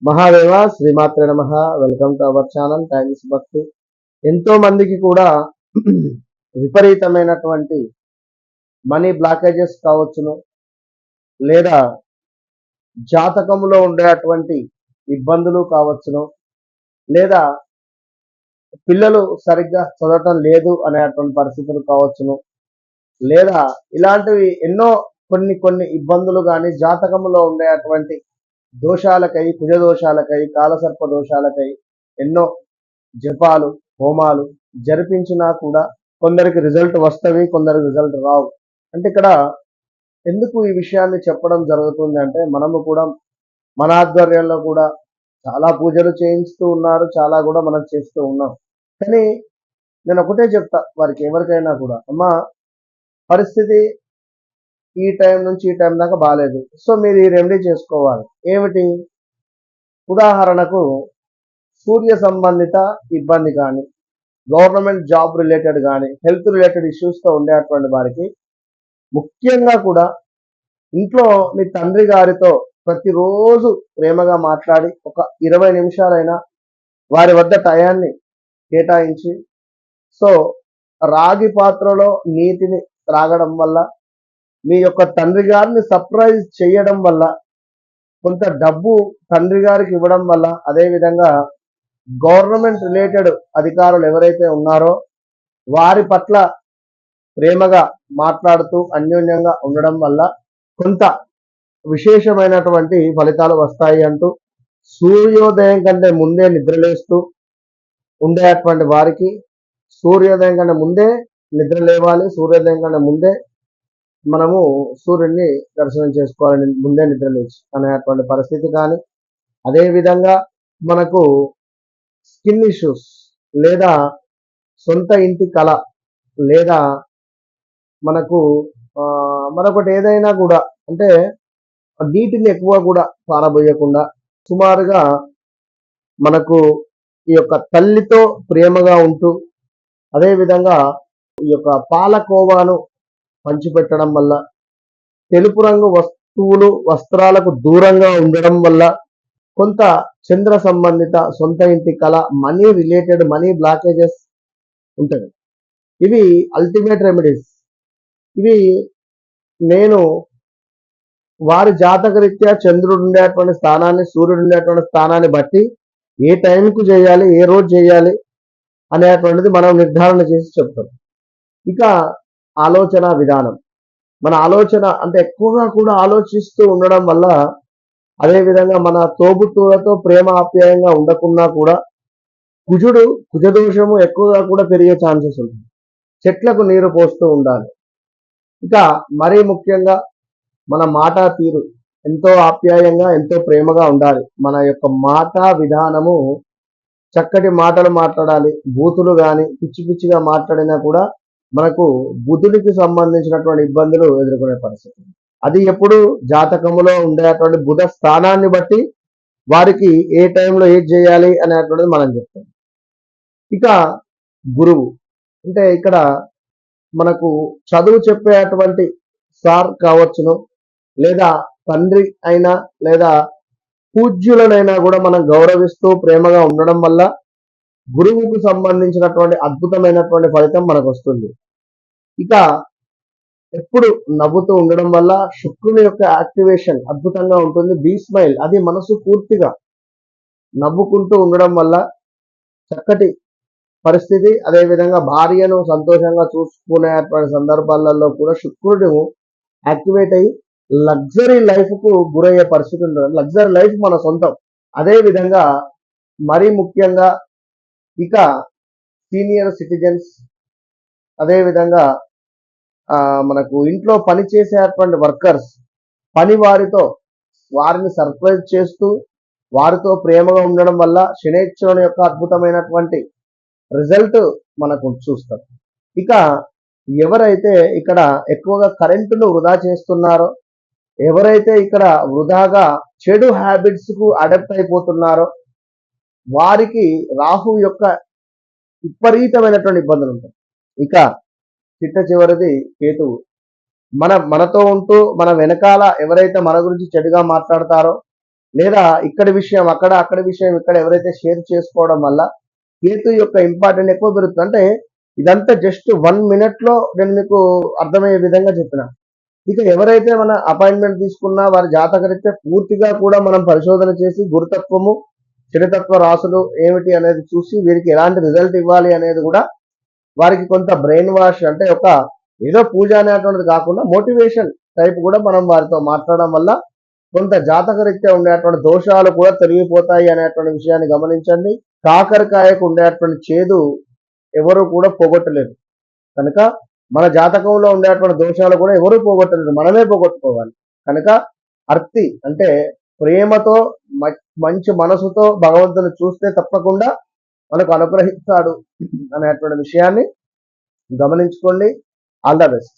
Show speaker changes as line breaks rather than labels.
మహాదేవ శ్రీమాత్రే నమః. Welcome to our channel times భక్తి. ఎంతో మందికి కూడా విపరీతమైనటువంటి మనీ బ్లాకేజెస్ కావచ్చును, లేదా జాతకంలో ఉండేటువంటి ఇబ్బందులు కావచ్చును, లేదా పిల్లలు సరిగ్గా చదవటం లేదు అనేటువంటి పరిస్థితులు కావచ్చును, లేదా ఇలాంటివి ఎన్నో కొన్ని కొన్ని ఇబ్బందులు కానీ జాతకంలో ఉండేటువంటి దోషాలకై, కుజ దోషాలకై, కాలసర్ప దోషాలకై ఎన్నో జపాలు, హోమాలు జరిపించినా కూడా కొందరికి రిజల్ట్ వస్తవి, కొందరికి రిజల్ట్ రావు. అంటే ఇక్కడ ఎందుకు ఈ విషయాన్ని చెప్పడం జరుగుతుంది అంటే, మనము కూడా మన ఆధ్వర్యంలో కూడా చాలా పూజలు చేయిస్తూ ఉన్నారు, చాలా కూడా మనం చేస్తూ ఉన్నాం. కానీ నేను ఒకటే చెప్తా వారికి, ఎవరికైనా కూడా, అమ్మా పరిస్థితి ఈ టైం నుంచి ఈ టైం దాకా బాగాలేదు, సో మీరు ఈ రెమెడీ చేసుకోవాలి. ఏమిటి? ఉదాహరణకు సూర్య సంబంధిత ఇబ్బంది కానీ, గవర్నమెంట్ జాబ్ రిలేటెడ్ కానీ, హెల్త్ రిలేటెడ్ ఇష్యూస్తో ఉండేటువంటి వారికి ముఖ్యంగా కూడా ఇంట్లో మీ తండ్రి గారితో ప్రతిరోజు ప్రేమగా మాట్లాడి ఒక 20 నిమిషాలైనా వారి వద్ద టయాన్ని కేటాయించి, సో రాగి పాత్రలో నీటిని త్రాగడం వల్ల, మీ యొక్క తండ్రి గారిని సర్ప్రైజ్ చేయడం వల్ల, కొంత డబ్బు తండ్రి గారికి ఇవ్వడం వల్ల, అదేవిధంగా గవర్నమెంట్ రిలేటెడ్ అధికారులు ఎవరైతే ఉన్నారో వారి పట్ల ప్రేమగా మాట్లాడుతూ అన్యోన్యంగా ఉండడం వల్ల కొంత విశేషమైనటువంటి ఫలితాలు వస్తాయి అంటూ, సూర్యోదయం కంటే ముందే నిద్రలేస్తూ ఉండేటువంటి వారికి సూర్యోదయం కంటే ముందే నిద్ర లేవాలి, సూర్యోదయం కంటే ముందే మనము సూర్యుడిని దర్శనం చేసుకోవాలని ముందే నిద్రలేచి అనేటువంటి పరిస్థితి కానీ, అదేవిధంగా మనకు స్కిన్ ఇష్యూస్, లేదా సొంత ఇంటి కళ, లేదా మనకు మరొకటి ఏదైనా కూడా, అంటే నీటిని ఎక్కువ కూడా పారబోయకుండా సుమారుగా మనకు ఈ యొక్క తల్లితో ప్రేమగా ఉంటూ, అదేవిధంగా ఈ యొక్క పాలకోవాను పంచిపెట్టడం వల్ల, తెలుపు రంగు వస్తువులు వస్త్రాలకు దూరంగా ఉండడం వల్ల కొంత చంద్ర సంబంధిత సొంత ఇంటి కళ, మనీ రిలేటెడ్ మనీ బ్లాకేజెస్ ఉంటుంది. ఇవి అల్టిమేట్ రెమెడీస్. ఇవి నేను వారి జాతకరీత్యా చంద్రుడు ఉండేటువంటి స్థానాన్ని, సూర్యుడు ఉండేటువంటి స్థానాన్ని బట్టి ఏ టైంకు చేయాలి, ఏ రోజు చేయాలి అనేటువంటిది మనం నిర్ధారణ చేసి చెప్తాం. ఇక ఆలోచన విధానం, మన ఆలోచన అంటే ఎక్కువగా కూడా ఆలోచిస్తూ ఉండడం వల్ల, అదేవిధంగా మన తోబుట్టువులతో ప్రేమ ఆప్యాయంగా ఉండకున్నా కూడా కుజదోషము ఎక్కువగా కూడా పెరిగే ఛాన్సెస్ ఉంటుంది. చెట్లకు నీరు పోస్తూ ఉండాలి. ఇక మరీ ముఖ్యంగా మన మాట తీరు ఎంతో ఆప్యాయంగా, ఎంతో ప్రేమగా ఉండాలి. మన యొక్క మాట విధానము చక్కటి మాటలు మాట్లాడాలి. బూతులు కానీ పిచ్చి పిచ్చిగా మాట్లాడినా కూడా మనకు బుధుడికి సంబంధించినటువంటి ఇబ్బందులు ఎదుర్కొనే పరిస్థితి. అది ఎప్పుడు జాతకములో ఉండేటువంటి బుధ స్థానాన్ని బట్టి వారికి ఏ టైంలో ఏది చేయాలి అనేటువంటిది మనం చెప్తాం. ఇక గురువు అంటే ఇక్కడ మనకు చదువు చెప్పేటువంటి సార్ కావచ్చును, లేదా తండ్రి అయినా, లేదా పూజ్యులనైనా కూడా మనం గౌరవిస్తూ ప్రేమగా ఉండడం వల్ల గురువుకు సంబంధించినటువంటి అద్భుతమైనటువంటి ఫలితం మనకు వస్తుంది. ఇక ఎప్పుడు నవ్వుతూ ఉండడం వల్ల శుక్రుని యొక్క యాక్టివేషన్ అద్భుతంగా ఉంటుంది. బీ స్మైల్, అది మనసు పూర్తిగా నవ్వుకుంటూ ఉండడం వల్ల చక్కటి పరిస్థితి. అదేవిధంగా భార్యను సంతోషంగా చూసుకునేటువంటి సందర్భాలలో కూడా శుక్రుడు యాక్టివేట్ అయ్యి లగ్జరీ లైఫ్కు గురయ్యే పరిస్థితి ఉంటుంది. లగ్జరీ లైఫ్ మన సొంతం. అదేవిధంగా మరీ ముఖ్యంగా ఇక సీనియర్ సిటిజన్స్, అదేవిధంగా మనకు ఇంట్లో పనిచేసేటువంటి వర్కర్స్, పని వారితో వారిని సర్ప్రైజ్ చేస్తూ వారితో ప్రేమగా ఉండడం వల్ల శనేశ్వరుని యొక్క అద్భుతమైనటువంటి రిజల్ట్ మనకు చూస్తాం. ఇక ఎవరైతే ఇక్కడ ఎక్కువగా కరెంటును వృధా చేస్తున్నారో, ఎవరైతే ఇక్కడ వృధాగా చెడు హ్యాబిట్స్కు అడాప్ట్ అయిపోతున్నారో వారికి రాహు యొక్క విపరీతమైనటువంటి ఇబ్బందులు ఉంటాయి. ఇక చిట్ట చివరిది కేతువు. మనతో ఉంటూ మన వెనకాల ఎవరైతే మన గురించి చెడుగా మాట్లాడతారో, లేదా ఇక్కడి విషయం అక్కడ, అక్కడి విషయం ఇక్కడ ఎవరైతే షేర్ చేసుకోవడం వల్ల కేతు యొక్క ఇంపార్టెంట్ ఎక్కువ పెరుగుతుంది. అంటే ఇదంతా జస్ట్ 1 మినిట్లో నేను మీకు అర్థమయ్యే విధంగా చెప్పిన. ఇక ఎవరైతే మన అపాయింట్మెంట్ తీసుకున్నా వారి జాతకరీత్యా పూర్తిగా కూడా మనం పరిశోధన చేసి గురుతత్వము, శనితత్వ రాసులు ఏమిటి అనేది చూసి వీరికి ఎలాంటి రిజల్ట్ ఇవ్వాలి అనేది కూడా వారికి కొంత బ్రెయిన్ వాష్ అంటే ఒక ఏదో పూజ అనేటువంటిది కాకుండా మోటివేషన్ టైప్ కూడా మనం వారితో మాట్లాడడం వల్ల కొంత జాతకరీత్యా ఉండేటువంటి దోషాలు కూడా తొలగిపోతాయి అనేటువంటి విషయాన్ని గమనించండి. కాకరకాయకు ఉండేటువంటి చేదు ఎవరు కూడా పోగొట్టలేరు. కనుక మన జాతకంలో ఉండేటువంటి దోషాలు కూడా ఎవరు పోగొట్టలేరు, మనమే పోగొట్టుకోవాలి. కనుక అర్తి అంటే ప్రేమతో మంచి మనసుతో భగవంతుని చూస్తే తప్పకుండా మనకు అనుగ్రహిస్తాడు అనేటువంటి విషయాన్ని గమనించుకోండి. All the best.